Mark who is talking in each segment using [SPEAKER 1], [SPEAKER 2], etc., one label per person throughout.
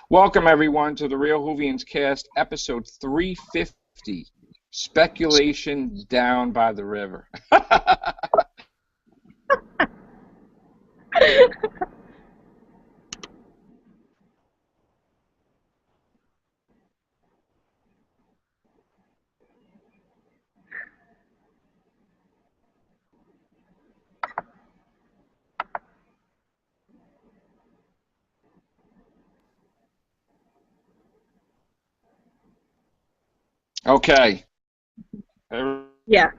[SPEAKER 1] Welcome, everyone, to the Real Whovians cast, episode 350, Speculation Down by the River. Okay.
[SPEAKER 2] Yeah.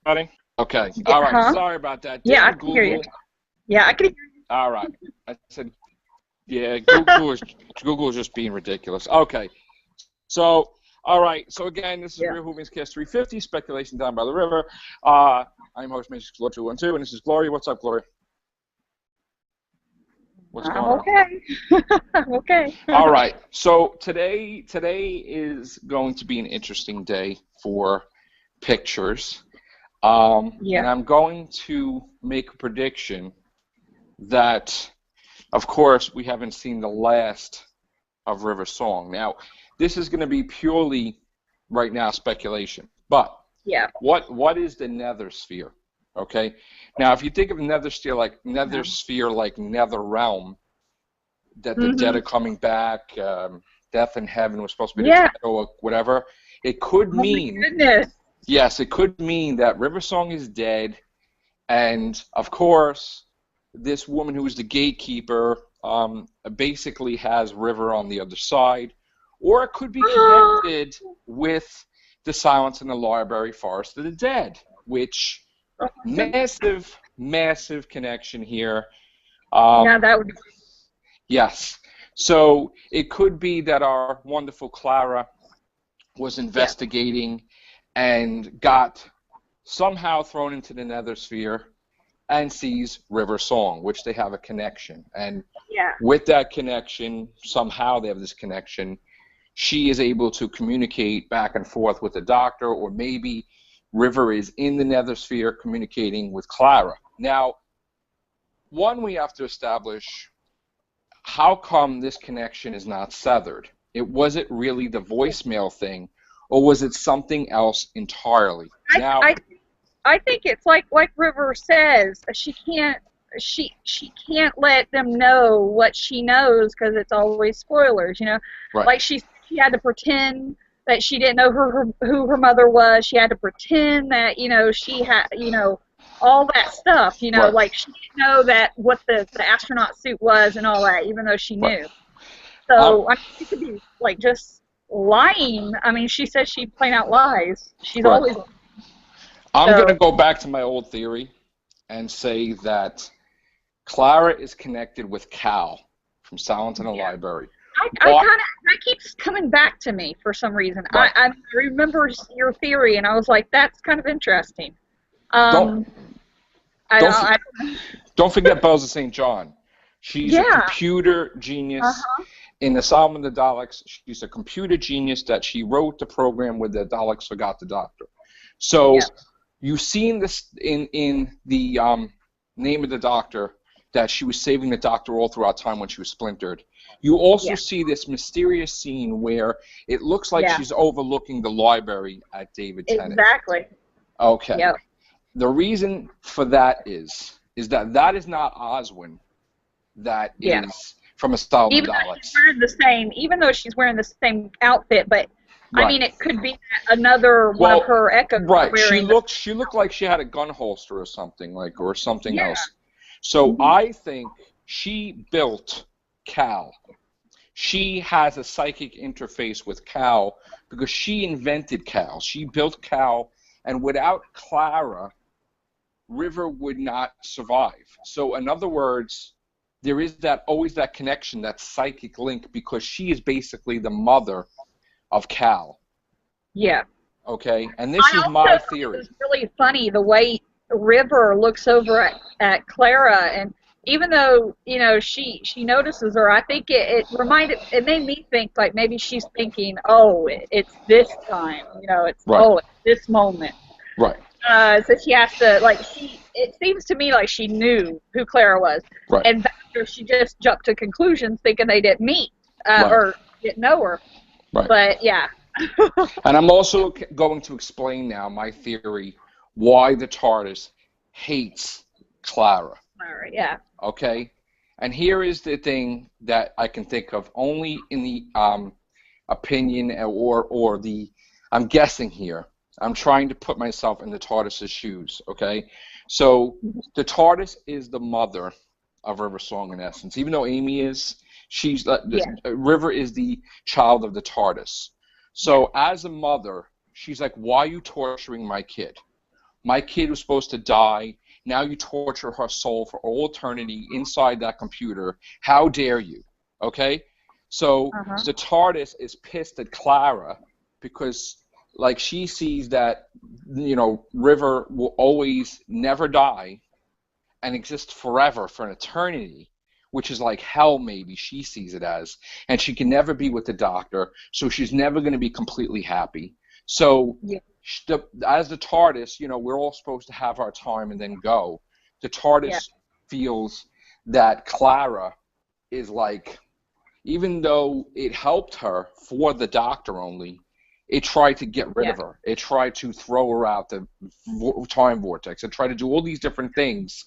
[SPEAKER 1] Everybody? Okay.
[SPEAKER 2] Yeah,
[SPEAKER 1] All right.
[SPEAKER 2] huh?
[SPEAKER 1] Sorry about that.
[SPEAKER 2] Yeah, I
[SPEAKER 1] Didn't
[SPEAKER 2] can hear you.
[SPEAKER 1] Google.
[SPEAKER 2] Yeah, I can hear you.
[SPEAKER 1] All right. I said, yeah, Google is just being ridiculous. Okay. So, all right. So, again, this is
[SPEAKER 2] Yeah.
[SPEAKER 1] Real Whovians cast 350, Speculation Down by the River. I'm host Matrixlord 212, and this is Gloria. What's up, Gloria? What's
[SPEAKER 2] I'm
[SPEAKER 1] going on?
[SPEAKER 2] okay. I'm okay.
[SPEAKER 1] All right. So today is going to be an interesting day for pictures. And
[SPEAKER 2] Yeah.
[SPEAKER 1] I'm going to make a prediction that, of course, we haven't seen the last of River Song. Now, this is going to be purely right now speculation. But
[SPEAKER 2] Yeah.
[SPEAKER 1] what is the nether sphere? Okay. Now, if you think of nether sphere like nether realm, that the dead are coming back, death in heaven was supposed to be the
[SPEAKER 2] Yeah.
[SPEAKER 1] title or whatever. It could
[SPEAKER 2] Oh my
[SPEAKER 1] mean,
[SPEAKER 2] goodness.
[SPEAKER 1] yes, it could mean that River Song is dead, and of course, this woman who is the gatekeeper basically has River on the other side, or it could be connected with the Silence in the Library Forest of the Dead, which massive connection here.
[SPEAKER 2] Yeah, that would be.
[SPEAKER 1] Yes. So it could be that our wonderful Clara was investigating and got somehow thrown into the nether sphere and sees River Song, which they have a connection. And with that connection, somehow they have this connection, she is able to communicate back and forth with the doctor, or maybe River is in the nether sphere communicating with Clara. Now, one, we have to establish, how come this connection is not severed? Was it really the voicemail thing, or was it something else entirely?
[SPEAKER 2] I think it's like River says, she can't let them know what she knows because it's always spoilers, you know.
[SPEAKER 1] Right.
[SPEAKER 2] Like she had to pretend that she didn't know who her mother was. She had to pretend that she had all that stuff,
[SPEAKER 1] Right.
[SPEAKER 2] like she didn't know that what the astronaut suit was and all that, even though she knew.
[SPEAKER 1] Right.
[SPEAKER 2] So I mean, she could be like just lying. I mean, she says she plain out lies. She's
[SPEAKER 1] Right.
[SPEAKER 2] always.
[SPEAKER 1] I'm going to go back to my old theory and say that Clara is connected with Cal from Silence in the Library.
[SPEAKER 2] That keeps coming back to me for some reason.
[SPEAKER 1] Right.
[SPEAKER 2] I remember your theory, and I was like, that's kind of interesting.
[SPEAKER 1] Don't forget Bells of St. John. She's a computer genius. In the Asylum of the Daleks, she's a computer genius that she wrote the program where the Daleks forgot the doctor. So you've seen this in the Name of the Doctor, that she was saving the doctor all throughout time when she was splintered. You also see this mysterious scene where it looks like she's overlooking the library at David Tennant.
[SPEAKER 2] Exactly.
[SPEAKER 1] Okay.
[SPEAKER 2] Yep.
[SPEAKER 1] The reason for that is that is not Oswin. That is from Asylum of the Daleks.
[SPEAKER 2] Even though she's wearing the same outfit, but I mean, it could be another one of her echoes.
[SPEAKER 1] Right. She looked like she had a gun holster or something, or something else. So I think she built Cal. She has a psychic interface with Cal because she invented Cal. She built Cal, and without Clara, River would not survive. So in other words, there is always that connection, that psychic link, because she is basically the mother of Cal. Yeah. Okay? And this is my theory.
[SPEAKER 2] It's really funny the way River looks over at Clara, and even though she notices her, I think it made me think like maybe she's thinking, oh, it's this time, it's it's this moment.
[SPEAKER 1] Right.
[SPEAKER 2] So she has to, like, it seems to me like she knew who Clara was.
[SPEAKER 1] Right.
[SPEAKER 2] And Baxter, she just jumped to conclusions thinking they didn't meet
[SPEAKER 1] Right.
[SPEAKER 2] or didn't know her.
[SPEAKER 1] Right.
[SPEAKER 2] But, yeah.
[SPEAKER 1] And I'm also going to explain now my theory why the TARDIS hates Clara.
[SPEAKER 2] All right, yeah.
[SPEAKER 1] Okay? And here is the thing that I can think of only in the opinion or the, I'm guessing here. I'm trying to put myself in the TARDIS's shoes, okay? So the TARDIS is the mother of River Song in essence. Even though Amy is, River is the child of the TARDIS. So as a mother, she's like, why are you torturing my kid? My kid was supposed to die. Now you torture her soul for all eternity inside that computer. How dare you? Okay? So the TARDIS is pissed at Clara because, like, she sees that, you know, River will always never die and exist forever for an eternity, which is like hell, maybe she sees it as, and she can never be with the Doctor, so she's never going to be completely happy. So as the TARDIS, you know, we're all supposed to have our time and then go. The TARDIS feels that Clara is like, even though it helped her for the Doctor only, it tried to get rid of her. It tried to throw her out the time vortex. It tried to do all these different things,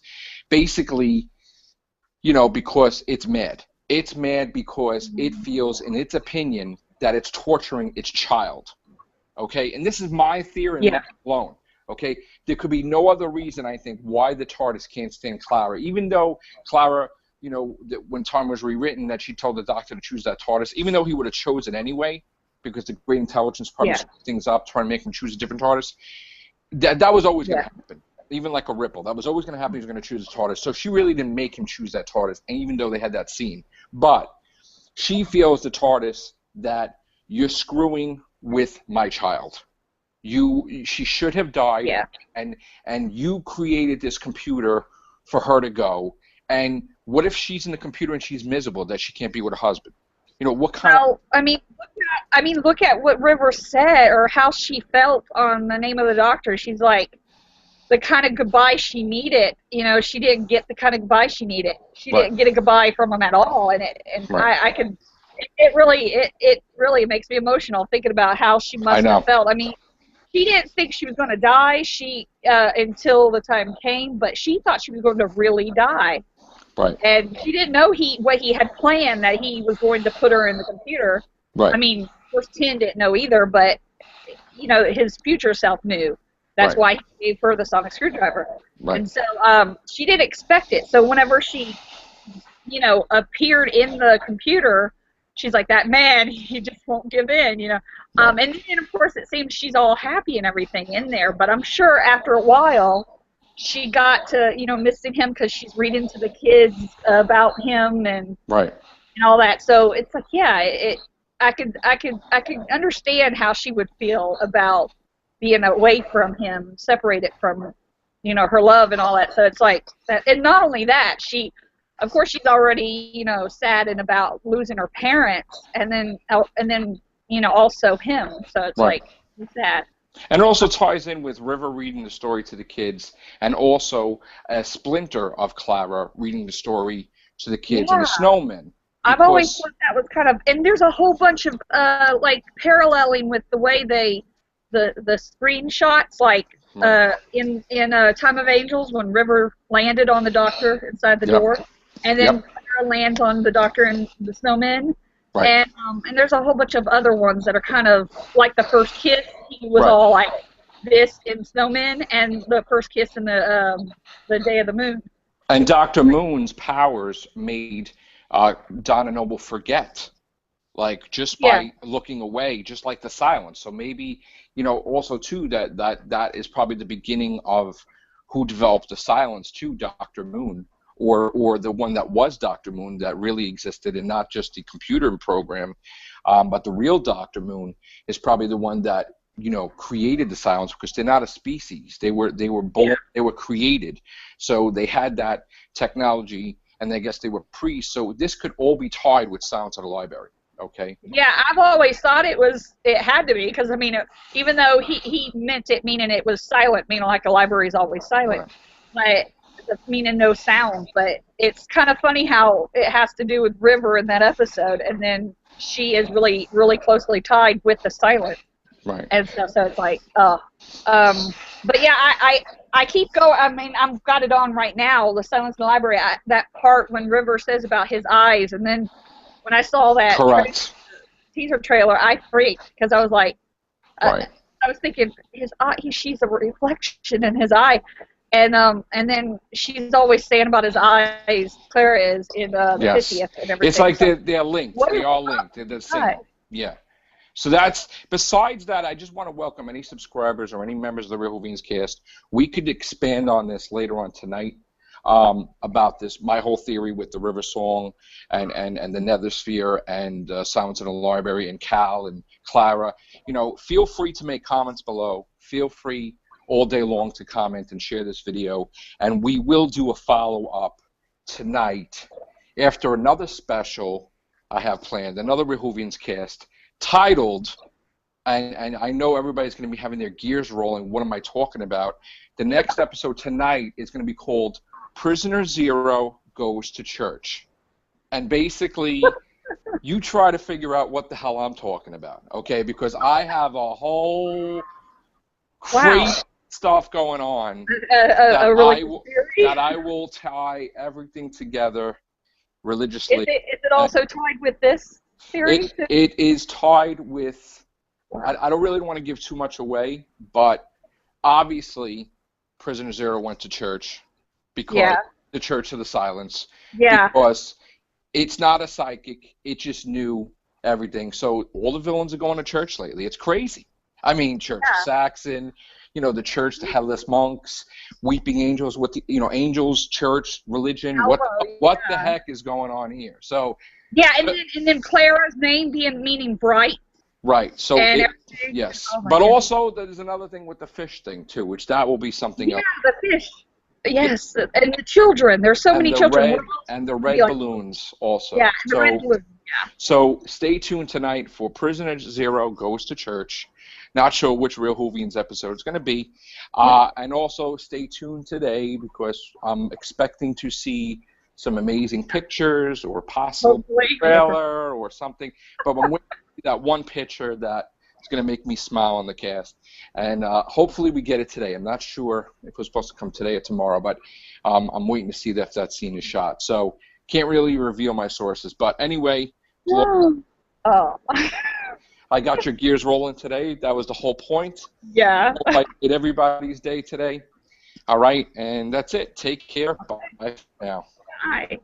[SPEAKER 1] basically, you know, because it's mad. It's mad because it feels, in its opinion, that it's torturing its child. Okay? And this is my theory alone. Okay? There could be no other reason, I think, why the TARDIS can't stand Clara. Even though Clara, you know, when time was rewritten, that she told the Doctor to choose that TARDIS, even though he would have chosen anyway, because the great intelligence probably screwed things up, trying to make him choose a different TARDIS. That was always going to happen. Even like a ripple. That was always going to happen. He was going to choose a TARDIS. So she really didn't make him choose that TARDIS, and even though they had that scene. But she feels the TARDIS that you're screwing with my child. She should have died, and you created this computer for her to go. And what if she's in the computer and she's miserable that she can't be with her husband? You know, what kind of...
[SPEAKER 2] I mean, look at what River said or how she felt on The Name of the Doctor. She's like, the kind of goodbye she needed, you know, she didn't get the kind of goodbye she needed. She didn't get a goodbye from him at all, and it really makes me emotional thinking about how she must have felt. I mean, she didn't think she was going to die until the time came, but she thought she was going to really die.
[SPEAKER 1] Right.
[SPEAKER 2] And she didn't know what he had planned, that he was going to put her in the computer.
[SPEAKER 1] Right.
[SPEAKER 2] I mean, of course, Tin didn't know either, but, you know, his future self knew. That's why he gave her the sonic screwdriver.
[SPEAKER 1] Right.
[SPEAKER 2] And so she didn't expect it. So whenever she, you know, appeared in the computer, she's like, that man, he just won't give in, you know. And then, of course, it seems she's all happy and everything in there. But I'm sure after a while, she got to, you know, missing him because she's reading to the kids about him and all that. So it's like, I could understand how she would feel about being away from him, separated from, you know, her love and all that. So it's like, and not only that, of course, she's already, you know, saddened about losing her parents, and then, you know, also him. So it's like, it's sad.
[SPEAKER 1] And it also ties in with River reading the story to the kids, and also a splinter of Clara reading the story to the kids and the snowmen.
[SPEAKER 2] I've always thought that was kind of, and there's a whole bunch of like paralleling with the way the screenshots, like in Time of Angels, when River landed on the Doctor inside the door, and then Clara lands on the Doctor and the snowmen. And there's a whole bunch of other ones that are kind of like the first kiss. He was all like this in Snowmen, and the first kiss in the Day of the Moon.
[SPEAKER 1] And Dr. Moon's powers made Donna Noble forget, like just by looking away, just like the silence. So maybe, you know, also too that is probably the beginning of who developed the silence to Dr. Moon. Or the one that was Dr. Moon that really existed, and not just the computer program, but the real Dr. Moon is probably the one that, you know, created the silence, because they're not a species. They were born, they were created, so they had that technology, and I guess they were priests. So this could all be tied with Silence of the Library. Okay.
[SPEAKER 2] Yeah, I've always thought it had to be, because I mean, even though he meant it meaning it was silent, meaning like a library is always silent,
[SPEAKER 1] Right.
[SPEAKER 2] but meaning no sound. But it's kind of funny how it has to do with River in that episode, and then she is really, really closely tied with the silent
[SPEAKER 1] Right.
[SPEAKER 2] and stuff. So it's like, but yeah, I keep going. I mean, I've got it on right now. The Silence in the Library. That part when River says about his eyes, and then when I saw that
[SPEAKER 1] Correct.
[SPEAKER 2] teaser trailer, I freaked because I was like,
[SPEAKER 1] Right.
[SPEAKER 2] I was thinking his eye. She's a reflection in his eye, and then she's always saying about his eyes. Clara is in the
[SPEAKER 1] Yes.
[SPEAKER 2] 50th and everything.
[SPEAKER 1] It's like
[SPEAKER 2] so,
[SPEAKER 1] they're linked.
[SPEAKER 2] what
[SPEAKER 1] They
[SPEAKER 2] is
[SPEAKER 1] are
[SPEAKER 2] up?
[SPEAKER 1] linked. They're the same.
[SPEAKER 2] Right.
[SPEAKER 1] Yeah. So that's, besides that, I just want to welcome any subscribers or any members of the Real Whovians cast. We could expand on this later on tonight, about this, my whole theory with the River Song and the Nethersphere and Silence in the Library and Cal and Clara. You know, feel free to make comments below. Feel free all day long to comment and share this video. And we will do a follow-up tonight after another special I have planned, another Real Whovians cast, titled, and I know everybody's going to be having their gears rolling, what am I talking about? The next episode tonight is going to be called Prisoner Zero Goes to Church. And basically, you try to figure out what the hell I'm talking about, okay? Because I have a whole crazy stuff going on that I will tie everything together religiously.
[SPEAKER 2] Is it also tied with this series?
[SPEAKER 1] It is tied with, I don't really want to give too much away, but obviously Prisoner Zero went to church because the Church of the Silence.
[SPEAKER 2] Yeah.
[SPEAKER 1] Because it's not a psychic, it just knew everything. So all the villains are going to church lately. It's crazy. I mean, Church of Saxon, you know, the church, the Headless Monks, Weeping Angels, with the, you know, angels, church, religion. What the heck is going on here? So
[SPEAKER 2] yeah, and then Clara's name meaning bright.
[SPEAKER 1] Right. So yes, but
[SPEAKER 2] goodness.
[SPEAKER 1] also there's another thing with the fish thing too, which that will be something else.
[SPEAKER 2] Yeah, the fish. Yes, and the children. There's so many children.
[SPEAKER 1] And the red balloons also.
[SPEAKER 2] Yeah, and the red balloons. Yeah.
[SPEAKER 1] So stay tuned tonight for Prisoner Zero Goes to Church. Not sure which Real Whovians episode it's going to be. And also stay tuned today because I'm expecting to see some amazing pictures or possible trailer or something. But I'm waiting for that one picture that is going to make me smile on the cast. And hopefully we get it today. I'm not sure if it was supposed to come today or tomorrow, but I'm waiting to see if that scene is shot. So can't really reveal my sources. But anyway, I got your gears rolling today. That was the whole point.
[SPEAKER 2] Yeah.
[SPEAKER 1] Hope I made everybody's day today. All right, and that's it. Take care. Bye for now.
[SPEAKER 2] Bye.